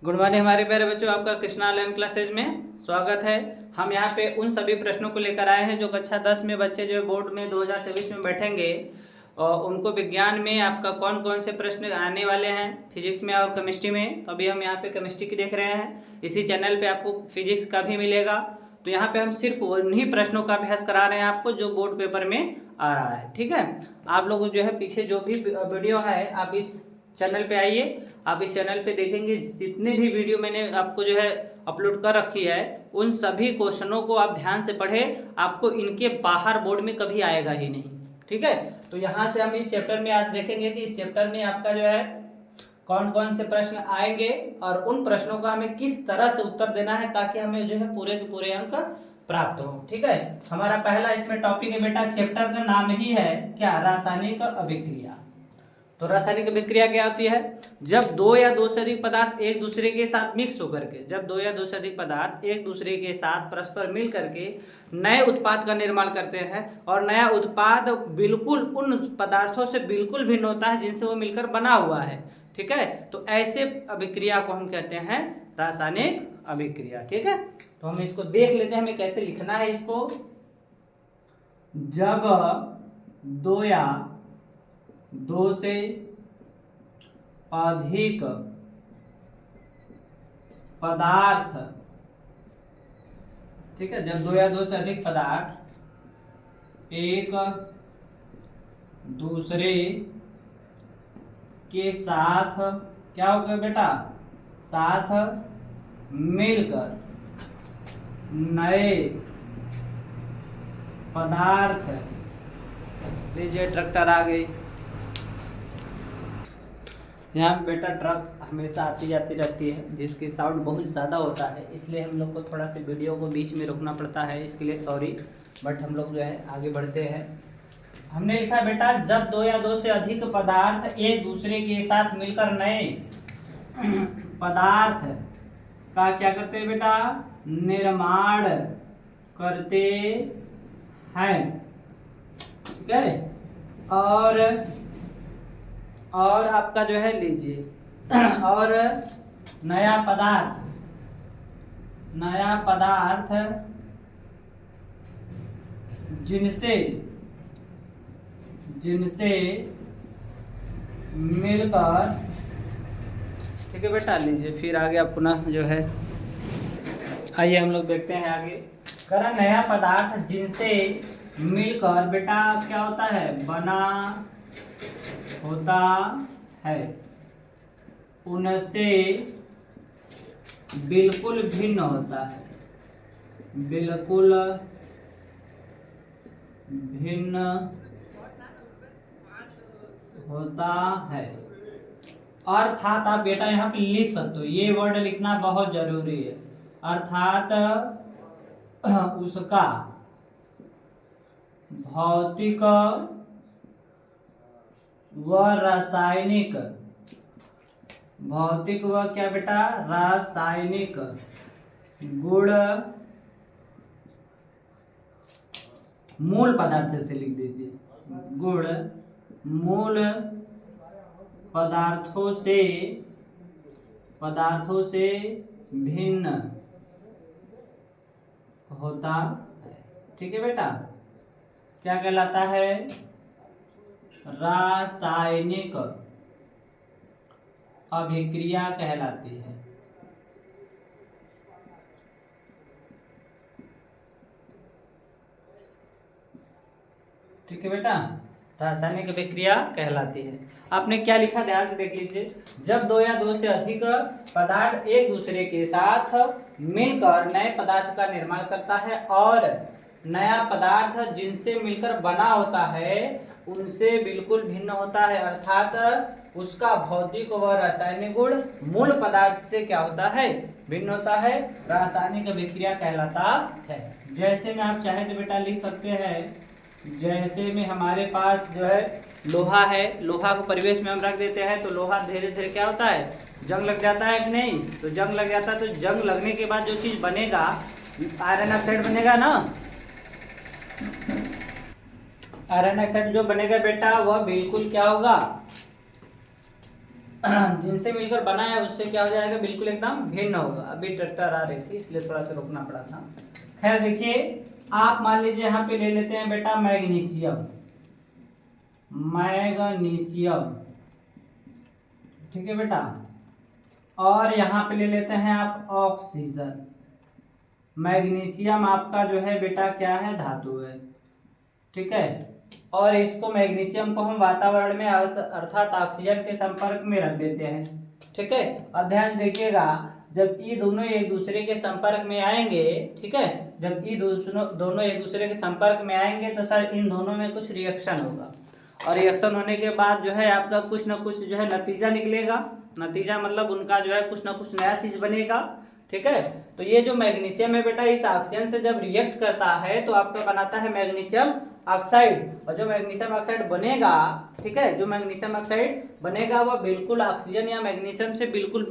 Good morning हमारे प्यारे बच्चों, आपका कृष्णा ऑनलाइन क्लासेज में स्वागत है। हम यहाँ पे उन सभी प्रश्नों को लेकर आए हैं जो कक्षा 10 में बच्चे जो बोर्ड में 2024 में बैठेंगे और उनको विज्ञान में आपका कौन कौन से प्रश्न आने वाले हैं, फिजिक्स में और केमिस्ट्री में। तो अभी हम यहाँ पे केमिस्ट्री की देख रहे हैं। इसी चैनल पे आपको फिजिक्स का भी मिलेगा। तो यहाँ पे हम सिर्फ उन्हीं प्रश्नों का अभ्यास करा रहे हैं आपको जो बोर्ड पेपर में आ रहा है। ठीक है, आप लोग जो है पीछे जो भी वीडियो है आप इस चैनल पे आइए, आप इस चैनल पे देखेंगे जितने भी वीडियो मैंने आपको जो है अपलोड कर रखी है उन सभी क्वेश्चनों को आप ध्यान से पढ़ें। आपको इनके बाहर बोर्ड में कभी आएगा ही नहीं। ठीक है, तो यहाँ से हम इस चैप्टर में आज देखेंगे कि इस चैप्टर में आपका जो है कौन कौन से प्रश्न आएंगे और उन प्रश्नों का हमें किस तरह से उत्तर देना है ताकि हमें जो है पूरे के पूरे अंक प्राप्त हो। ठीक है, हमारा पहला इसमें टॉपिक है बेटा, चैप्टर का नाम ही है क्या, रासायनिक अभिक्रिया। तो रासायनिक अभिक्रिया क्या होती है? जब दो या दो से अधिक पदार्थ एक दूसरे के साथ मिक्स होकर के, जब दो या दो से अधिक पदार्थ एक दूसरे के साथ परस्पर मिल करके नए उत्पाद का निर्माण करते हैं और नया उत्पाद बिल्कुल उन पदार्थों से बिल्कुल भिन्न होता है जिनसे वो मिलकर बना हुआ है। ठीक है, तो ऐसे अभिक्रिया को हम कहते हैं रासायनिक अभिक्रिया। ठीक है, तो हम इसको देख लेते हैं हमें कैसे लिखना है इसको। जब दो या दो से अधिक पदार्थ, ठीक है, जब दो या दो से अधिक पदार्थ एक दूसरे के साथ क्या होगा बेटा, साथ मिलकर नए पदार्थ, लीजिए ट्रैक्टर आ गई। यहाँ पे बेटा ट्रक हमेशा आती जाती रहती है जिसकी साउंड बहुत ज़्यादा होता है, इसलिए हम लोग को थोड़ा सा वीडियो को बीच में रोकना पड़ता है, इसके लिए सॉरी। बट हम लोग जो है आगे बढ़ते हैं। हमने लिखा बेटा, जब दो या दो से अधिक पदार्थ एक दूसरे के साथ मिलकर नए पदार्थ का क्या करते हैं बेटा, निर्माण करते हैं। ठीक है, और आपका जो है लीजिए और नया पदार्थ जिनसे मिलकर, ठीक है बेटा, लीजिए फिर आगे आप पुनः जो है आइए हम लोग देखते हैं आगे। करा नया पदार्थ जिनसे मिलकर बेटा क्या होता है, बना होता है, उनसे बिल्कुल भिन्न होता है, बिल्कुल भिन्न होता है। अर्थात आप बेटा यहाँ पे लिख सकते हो, ये वर्ड लिखना बहुत जरूरी है। अर्थात उसका भौतिक व रासायनिक, भौतिक व क्या बेटा, रासायनिक गुण मूल पदार्थ से लिख दीजिए, गुण मूल पदार्थों से भिन्न होता है। ठीक है बेटा, क्या कहलाता है, रासायनिक अभिक्रिया कहलाती है। ठीक है बेटा, रासायनिक अभिक्रिया कहलाती है। आपने क्या लिखा ध्यान से देख लीजिए, जब दो या दो से अधिक पदार्थ एक दूसरे के साथ मिलकर नए पदार्थ का निर्माण करता है और नया पदार्थ जिनसे मिलकर बना होता है उनसे बिल्कुल भिन्न होता है, अर्थात उसका भौतिक व रासायनिक गुण मूल पदार्थ से क्या होता है, भिन्न होता है, रासायनिक अभिक्रिया कहलाता है। जैसे में आप चाहे तो बेटा लिख सकते हैं, जैसे में हमारे पास जो है लोहा है, लोहा को परिवेश में हम रख देते हैं तो लोहा धीरे धीरे क्या होता है, जंग लग जाता है कि नहीं, तो जंग लग जाता है। तो जंग लगने के बाद जो चीज़ बनेगा आयरन ऑक्साइड बनेगा ना, आयरन ऑक्साइड जो बनेगा बेटा वह बिल्कुल क्या होगा, जिनसे मिलकर बना है उससे क्या हो जाएगा, बिल्कुल एकदम भिन्न होगा। अभी ट्रैक्टर आ रही थी इसलिए थोड़ा सा रोकना पड़ा था। खैर देखिए, आप मान लीजिए यहाँ पे ले लेते हैं बेटा मैग्नीशियम, मैग्नीशियम, ठीक है बेटा। और यहाँ पे ले लेते हैं आप ऑक्सीजन। मैग्नीशियम आपका जो है बेटा क्या है, धातु है, ठीक है। और इसको मैग्नीशियम को हम वातावरण में अर्थात ऑक्सीजन के संपर्क में रख देते हैं, ठीक है। अब ध्यान देखिएगा, जब ये दोनों एक दूसरे के संपर्क में आएंगे, ठीक है, जब ये दोनों एक दूसरे के संपर्क में आएंगे तो सर इन दोनों में कुछ रिएक्शन होगा, और रिएक्शन होने के बाद जो है आपका कुछ ना कुछ जो है नतीजा निकलेगा। नतीजा मतलब उनका जो है कुछ ना कुछ नया चीज बनेगा, ठीक है। तो ये जो मैग्नीशियम है बेटा, इस ऑक्सीजन से जब रिएक्ट करता है तो आपका बनाता है मैग्नीशियम ऑक्साइड, और जो मैग्नीशियम ऑक्साइड बनेगा, ठीक है, जो मैग्नीशियम ऑक्साइड बनेगा वो बिल्कुल ऑक्सीजन या मैग्नीशियम से बिल्कुल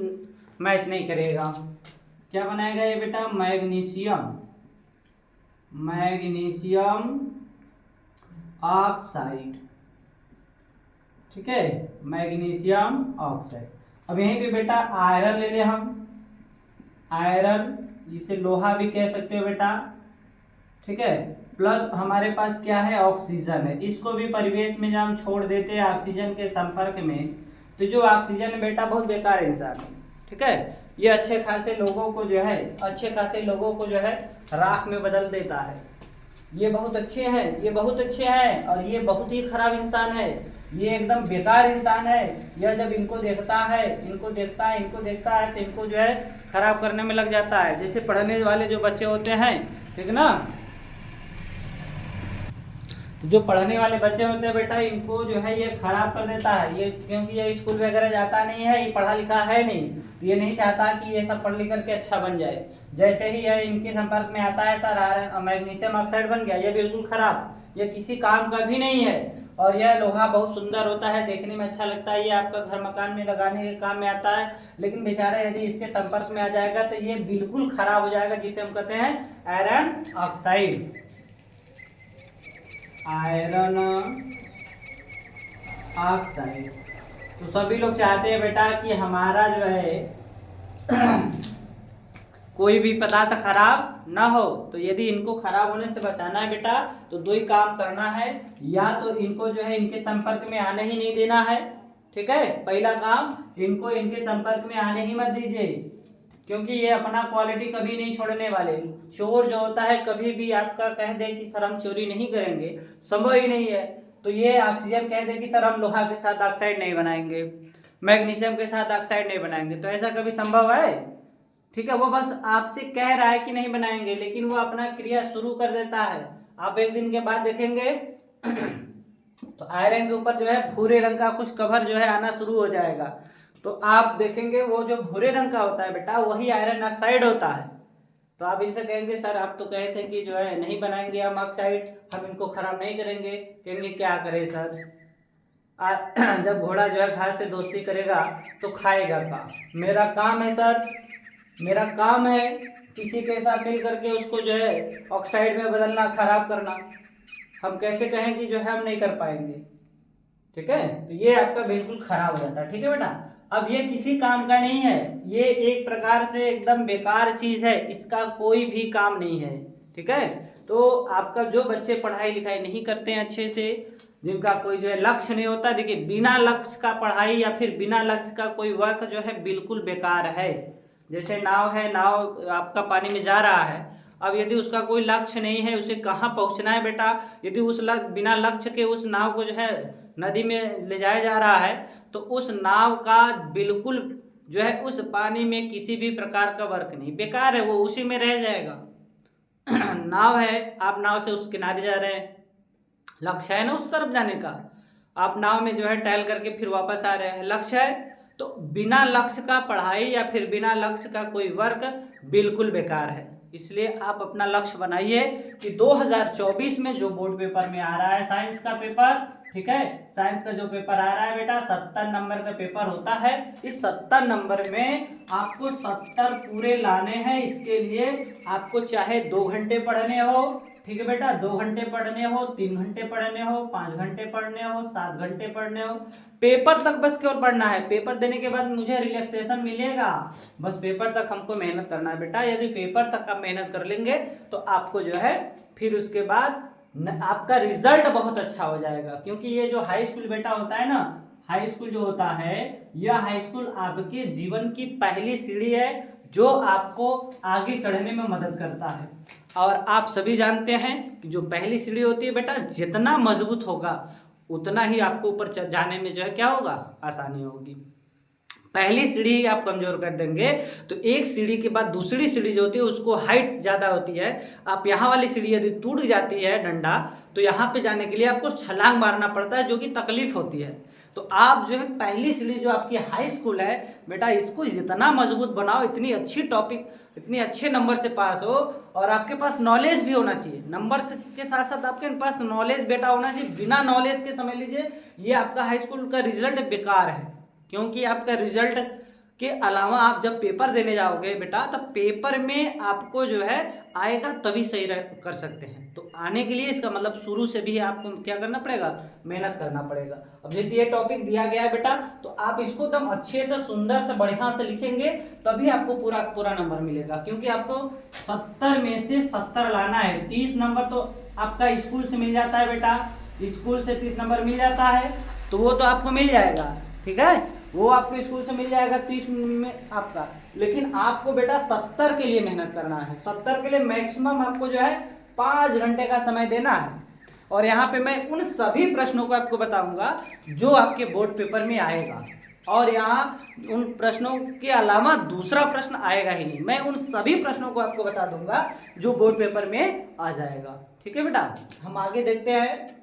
मैच नहीं करेगा। क्या बनाएगा ये बेटा, मैग्नीशियम, मैग्नीशियम ऑक्साइड, ठीक है, मैग्नीशियम ऑक्साइड। अब यहीं पे बेटा आयरन ले ले हम, आयरन, इसे लोहा भी कह सकते हो बेटा, ठीक है। प्लस हमारे पास क्या है, ऑक्सीजन है। इसको भी परिवेश में जब हम छोड़ देते हैं ऑक्सीजन के संपर्क में, तो जो ऑक्सीजन है बेटा बहुत बेकार इंसान है, ठीक है। ये अच्छे खासे लोगों को जो है, अच्छे खासे लोगों को जो है राख में बदल देता है। ये बहुत अच्छे हैं, ये बहुत अच्छे हैं, और ये बहुत ही खराब इंसान है, ये एकदम बेकार इंसान है। यह जब इनको देखता है, इनको देखता है, इनको देखता है, तो इनको जो है खराब करने में लग जाता है। जैसे पढ़ने वाले जो बच्चे होते हैं, ठीक ना, तो जो पढ़ने वाले बच्चे होते हैं बेटा, इनको जो है ये खराब कर देता है। ये क्योंकि ये स्कूल वगैरह जाता नहीं है, ये पढ़ा लिखा है नहीं, तो ये नहीं चाहता कि ये सब पढ़ लिख करके अच्छा बन जाए। जैसे ही यह इनके संपर्क में आता है सर, आयरन मैग्नीशियम ऑक्साइड बन गया, ये बिल्कुल खराब, ये किसी काम का भी नहीं है। और यह लोहा बहुत सुंदर होता है, देखने में अच्छा लगता है, ये आपका घर मकान में लगाने के काम में आता है, लेकिन बेचारा यदि इसके संपर्क में आ जाएगा तो ये बिल्कुल खराब हो जाएगा, जिसे हम कहते हैं आयरन ऑक्साइड, आयरन ऑक्साइड। तो सभी लोग चाहते हैं बेटा कि हमारा जो है कोई भी पदार्थ खराब ना हो। तो यदि इनको खराब होने से बचाना है बेटा, तो दो ही काम करना है, या तो इनको जो है इनके संपर्क में आने ही नहीं देना है, ठीक है। पहला काम, इनको इनके संपर्क में आने ही मत दीजिए, क्योंकि ये अपना क्वालिटी कभी नहीं छोड़ने वाले। चोर जो होता है कभी भी आपका कह दे कि सर हम चोरी नहीं करेंगे, संभव ही नहीं है। तो ये ऑक्सीजन कह दे कि सर हम लोहा के साथ ऑक्साइड नहीं बनाएंगे, मैग्नीशियम के साथ ऑक्साइड नहीं बनाएंगे, तो ऐसा कभी संभव है, ठीक है। वो बस आपसे कह रहा है कि नहीं बनाएंगे, लेकिन वो अपना क्रिया शुरू कर देता है। आप एक दिन के बाद देखेंगे तो आयरन के ऊपर जो है भूरे रंग का कुछ कवर जो है आना शुरू हो जाएगा, तो आप देखेंगे वो जो भूरे रंग का होता है बेटा, वही आयरन ऑक्साइड होता है। तो आप इनसे कहेंगे सर आप तो कहे थे कि जो है नहीं बनाएंगे हम ऑक्साइड, हम इनको खराब नहीं करेंगे। कहेंगे क्या करें सर, जब घोड़ा जो है घास से दोस्ती करेगा तो खाएगा का, मेरा काम है सर, मेरा काम है किसी के साथ मिल करके उसको जो है ऑक्साइड में बदलना, खराब करना। हम कैसे कहें कि जो है हम नहीं कर पाएंगे, ठीक है। तो ये आपका बिल्कुल खराब हो जाता है, ठीक है बेटा। अब ये किसी काम का नहीं है, ये एक प्रकार से एकदम बेकार चीज है, इसका कोई भी काम नहीं है, ठीक है। तो आपका जो बच्चे पढ़ाई लिखाई नहीं करते हैं अच्छे से, जिनका कोई जो है लक्ष्य नहीं होता, देखिए बिना लक्ष्य का पढ़ाई या फिर बिना लक्ष्य का कोई वर्क जो है बिल्कुल बेकार है। जैसे नाव है, नाव आपका पानी में जा रहा है, अब यदि उसका कोई लक्ष्य नहीं है, उसे कहाँ पहुँचना है बेटा, यदि उस बिना लक्ष्य के उस नाव को जो है नदी में ले जाया जा रहा है, तो उस नाव का बिल्कुल जो है उस पानी में किसी भी प्रकार का वर्क नहीं, बेकार है, वो उसी में रह जाएगा। नाव है, आप नाव से उस किनारे जा रहे हैं, लक्ष्य है ना उस तरफ जाने का, आप नाव में जो है टहल करके फिर वापस आ रहे हैं, लक्ष्य है। तो बिना लक्ष्य का पढ़ाई या फिर बिना लक्ष्य का कोई वर्क बिल्कुल बेकार है। इसलिए आप अपना लक्ष्य बनाइए कि 2024 में जो बोर्ड पेपर में आ रहा है साइंस का पेपर, ठीक है, साइंस का जो पेपर आ रहा है बेटा 70 नंबर का पेपर होता है। इस 70 नंबर में आपको 70 पूरे लाने हैं। इसके लिए आपको चाहे 2 घंटे पढ़ने हो, ठीक है बेटा, 2 घंटे पढ़ने हो, 3 घंटे पढ़ने हो, 5 घंटे पढ़ने हो, 7 घंटे पढ़ने हो, पेपर तक बस केवल पढ़ना है, पेपर देने के बाद मुझे रिलैक्सेशन मिलेगा, बस पेपर तक हमको मेहनत करना है बेटा। यदि पेपर तक आप मेहनत कर लेंगे तो आपको जो है फिर उसके बाद आपका रिजल्ट बहुत अच्छा हो जाएगा। क्योंकि ये जो हाई स्कूल बेटा होता है ना, हाई स्कूल जो होता है, यह हाई स्कूल आपके जीवन की पहली सीढ़ी है जो आपको आगे चढ़ने में मदद करता है। और आप सभी जानते हैं कि जो पहली सीढ़ी होती है बेटा, जितना मजबूत होगा उतना ही आपको ऊपर जाने में जो है क्या होगा, आसानी होगी। पहली सीढ़ी आप कमजोर कर देंगे तो एक सीढ़ी के बाद दूसरी सीढ़ी जो होती है उसको हाइट ज़्यादा होती है। आप यहाँ वाली सीढ़ी यदि टूट जाती है डंडा, तो यहाँ पे जाने के लिए आपको छलांग मारना पड़ता है, जो कि तकलीफ होती है। तो आप जो है पहली सीढ़ी जो आपकी हाई स्कूल है बेटा, इसको जितना मजबूत बनाओ, इतनी अच्छी टॉपिक, इतने अच्छे नंबर से पास हो, और आपके पास नॉलेज भी होना चाहिए। नंबर के साथ साथ आपके पास नॉलेज बेटा होना चाहिए। बिना नॉलेज के समझ लीजिए ये आपका हाई स्कूल का रिजल्ट बेकार है। क्योंकि आपका रिजल्ट के अलावा आप जब पेपर देने जाओगे बेटा, तब पेपर में आपको जो है आएगा तभी सही कर सकते हैं। तो आने के लिए इसका मतलब शुरू से भी आपको क्या करना पड़ेगा, मेहनत करना पड़ेगा। अब जैसे ये टॉपिक दिया गया है बेटा, तो आप इसको एकदम अच्छे से, सुंदर से, बढ़िया से लिखेंगे तभी आपको पूरा पूरा नंबर मिलेगा। क्योंकि आपको 70 में से 70 लाना है। 30 नंबर तो आपका स्कूल से मिल जाता है बेटा, स्कूल से 30 नंबर मिल जाता है, तो वो तो आपको मिल जाएगा, ठीक है, वो आपको स्कूल से मिल जाएगा 30 में आपका। लेकिन आपको बेटा 70 के लिए मेहनत करना है। 70 के लिए मैक्सिमम आपको जो है 5 घंटे का समय देना है। और यहाँ पे मैं उन सभी प्रश्नों को आपको बताऊंगा जो आपके बोर्ड पेपर में आएगा, और यहाँ उन प्रश्नों के अलावा दूसरा प्रश्न आएगा ही नहीं। मैं उन सभी प्रश्नों को आपको बता दूंगा जो बोर्ड पेपर में आ जाएगा, ठीक है बेटा। हम आगे देखते हैं।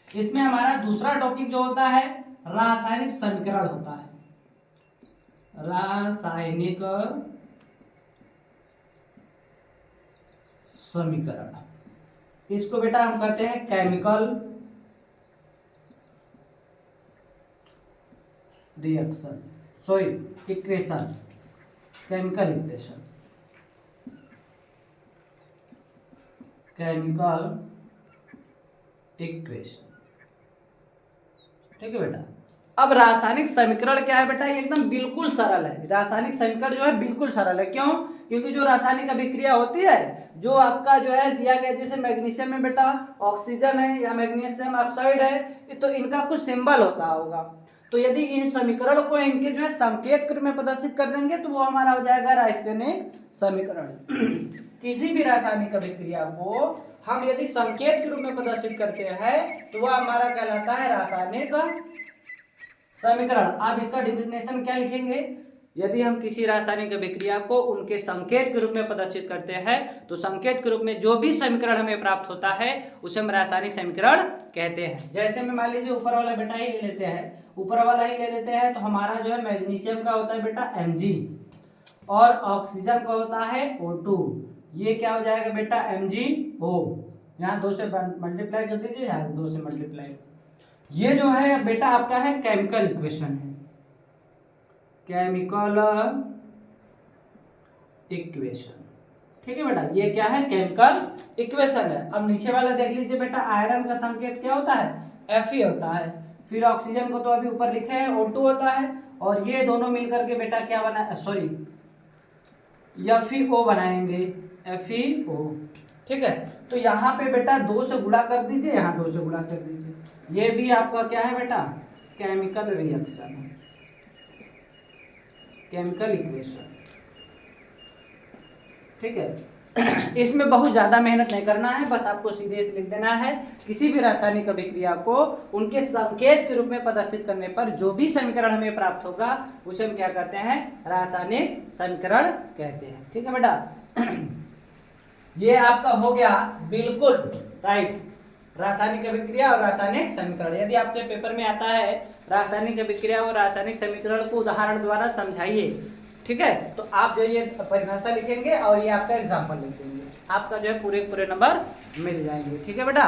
इसमें हमारा दूसरा टॉपिक जो होता है रासायनिक समीकरण होता है। रासायनिक समीकरण, इसको बेटा हम कहते हैं chemical reaction, sorry equation, chemical equation, chemical equation, ठीक है बेटा। अब रासायनिक समीकरण क्या है बेटा, ये एकदम बिल्कुल सरल है। रासायनिक समीकरण जो है बिल्कुल सरल है। क्यों? क्योंकि जो रासायनिक अभिक्रिया होती है, जो आपका जो है दिया गया, जैसे मैग्नीशियम में बेटा ऑक्सीजन है या मैग्नीशियम ऑक्साइड है, तो इनका कुछ सिंबल होता होगा। तो यदि इन समीकरण को इनके जो है संकेत के रूप में प्रदर्शित कर देंगे तो वो हमारा हो जाएगा रासायनिक समीकरण। किसी भी रासायनिक अभिक्रिया को हम यदि संकेत के रूप में प्रदर्शित करते हैं तो वह हमारा कहलाता है रासायनिक समीकरण। आप इसका डेफिनेशन क्या लिखेंगे? यदि हम किसी रासायनिक अभिक्रिया को उनके संकेत के रूप में प्रदर्शित करते हैं तो संकेत के रूप में जो भी समीकरण हमें प्राप्त होता है उसे हम रासायनिक समीकरण कहते हैं। जैसे में मान लीजिए ऊपर वाला बेटा ही ले लेते हैं, ऊपर वाला ही ले लेते हैं, तो हमारा जो है मैग्नीशियम का होता है बेटा Mg, और ऑक्सीजन का होता है O2। ये क्या हो जाएगा बेटा MgO। यहाँ 2 से मल्टीप्लाई कर दीजिए, यहाँ से 2 से मल्टीप्लाई। ये जो है बेटा आपका है केमिकल इक्वेशन है, केमिकल इक्वेशन, ठीक है बेटा। ये क्या है? केमिकल इक्वेशन है। अब नीचे वाला देख लीजिए बेटा, आयरन का संकेत क्या होता है? Fe होता है। फिर ऑक्सीजन को तो अभी ऊपर लिखे हैं O2 होता है, और ये दोनों मिलकर के बेटा क्या बना, सॉरी FeO बनाएंगे, FeO, ठीक है। तो यहाँ पे बेटा 2 से गुणा कर दीजिए, यहाँ 2 से गुणा कर दीजिए। ये भी आपका क्या है बेटा? केमिकल रिएक्शन, केमिकल इक्वेशन, ठीक है। इसमें बहुत ज्यादा मेहनत नहीं करना है, बस आपको सीधे से लिख देना है। किसी भी रासायनिक अभिक्रिया को उनके संकेत के रूप में प्रदर्शित करने पर जो भी समीकरण हमें प्राप्त होगा उसे हम क्या कहते हैं? रासायनिक समीकरण कहते हैं, ठीक है बेटा। ये आपका हो गया बिल्कुल राइट, रासायनिक अभिक्रिया और रासायनिक समीकरण। यदि आपके पेपर में आता है रासायनिक अभिक्रिया और रासायनिक समीकरण को उदाहरण द्वारा समझाइए, ठीक है, तो आप जो ये परिभाषा लिखेंगे और ये आपका एग्जाम्पल लिख देंगे, आपका जो है पूरे नंबर मिल जाएंगे, ठीक है बेटा।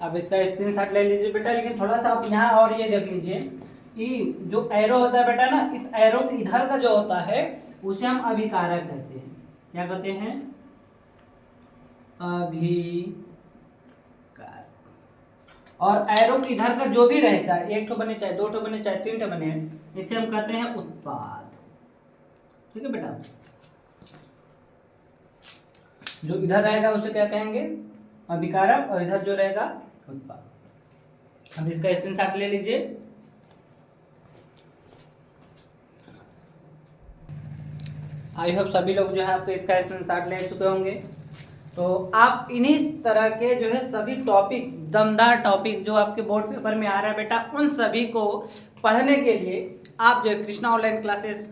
अब इसका स्क्रीनशॉट ले लीजिए बेटा, लेकिन थोड़ा सा आप यहाँ और ये देख लीजिए, ये जो एरो होता है बेटा ना, इस एरो इधर का जो होता है उसे हम अभिकारक कहते हैं। क्या कहते हैं? अभिकारक। और एरो इधर का जो भी रहे, चाहे एक ठो बने, चाहे दो ठो बने, चाहे तीन ठो बने, इसे हम कहते हैं उत्पाद। ठीक है बेटा, जो इधर रहेगा उसे क्या कहेंगे, अभिकारक, और इधर जो रहेगा उत्पाद। अब इसका स्क्रीनशॉट ले लीजिए। आई होप सभी लोग जो है आपको इसका स्क्रीनशॉट ले चुके होंगे। तो आप इन्हीं तरह के जो है सभी टॉपिक, दमदार टॉपिक जो आपके बोर्ड पेपर में आ रहा है बेटा, उन सभी को पढ़ने के लिए आप जो है कृष्णा ऑनलाइन क्लासेस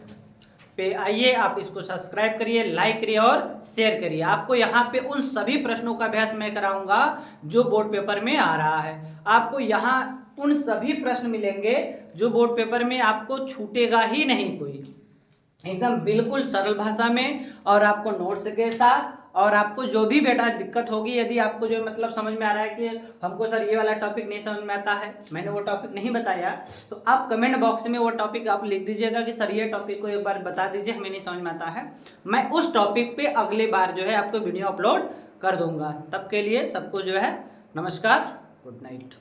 पे आइए, आप इसको सब्सक्राइब करिए, लाइक करिए और शेयर करिए। आपको यहाँ पे उन सभी प्रश्नों का अभ्यास मैं कराऊंगा जो बोर्ड पेपर में आ रहा है। आपको यहाँ उन सभी प्रश्न मिलेंगे जो बोर्ड पेपर में आपको छूटेगा ही नहीं कोई, एकदम बिल्कुल सरल भाषा में, और आपको नोट्स के साथ। और आपको जो भी बेटा दिक्कत होगी, यदि आपको जो मतलब समझ में आ रहा है कि हमको सर ये वाला टॉपिक नहीं समझ में आता है, मैंने वो टॉपिक नहीं बताया, तो आप कमेंट बॉक्स में वो टॉपिक आप लिख दीजिएगा कि सर ये टॉपिक को एक बार बता दीजिए, हमें नहीं समझ में आता है। मैं उस टॉपिक पे अगली बार जो है आपको वीडियो अपलोड कर दूंगा। तब के लिए सबको जो है नमस्कार, गुड नाइट।